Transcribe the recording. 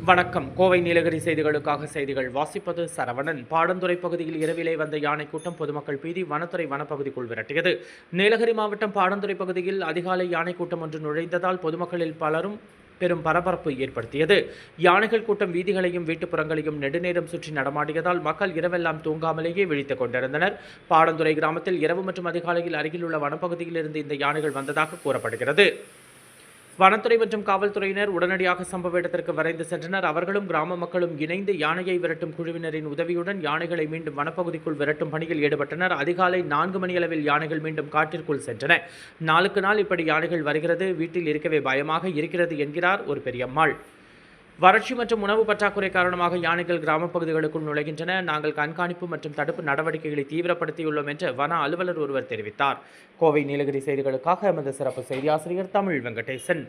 வணக்கம். கோவை நீலகிரி செய்திகளுக்காக செய்திகள் வாசிப்பது சரவணன். பாடந்துறை பகுதியில் இரவிலே வந்த யானை கூட்டம் பொதுமக்கள் பீதி, வனத்துறை வனப்பகுதிக்குள் விரட்டியது. நீலகிரி மாவட்டம் பாடந்துறை பகுதியில் அதிகாலை யானை கூட்டம் ஒன்று நுழைந்ததால் பொதுமக்களில் பலரும் பெரும் பரபரப்பு ஏற்படுத்தியது. யானைகள் கூட்டம் வீதிகளையும் வீட்டுப்புறங்களையும் நெடுநேரம் சுற்றி நடமாடியதால் மக்கள் இரவெல்லாம் தூங்காமலேயே விழித்துக் கொண்டிருந்தனர். பாடந்துறை கிராமத்தில் இரவு மற்றும் அதிகாலையில் அருகில் உள்ள வனப்பகுதியில் இருந்து இந்த யானைகள் வந்ததாக கூறப்படுகிறது. வனத்துறை மற்றும் காவல்துறையினர் உடனடியாக சம்பவ இடத்திற்கு விரைந்து சென்றனர். அவர்களும் கிராம மக்களும் இணைந்து யானையை விரட்டும் குழுவினரின் உதவியுடன் யானைகளை மீண்டும் வனப்பகுதிக்குள் விரட்டும் பணியில் ஈடுபட்டனர். அதிகாலை 4 மணியளவில் யானைகள் மீண்டும் காட்டிற்குள் சென்றன. நாளுக்கு நாள் இப்படி யானைகள் வருகிறது, வீட்டில் இருக்கவே பயமாக இருக்கிறது என்கிறார் ஒரு பெரியம்மாள். வறட்சி மற்றும் உணவு பற்றாக்குறை காரணமாக யானைகள் கிராமப் பகுதிகளுக்குள் நுழைகின்றன. நாங்கள் கண்காணிப்பு மற்றும் தடுப்பு நடவடிக்கைகளை தீவிரப்படுத்தியுள்ளோம் என்று வன அலுவலர் ஒருவர் தெரிவித்தார். கோவை நீலகிரி செய்திகளுக்காக எமது சிறப்பு செய்தியாசிரியர் தமிழ் வெங்கடேசன்.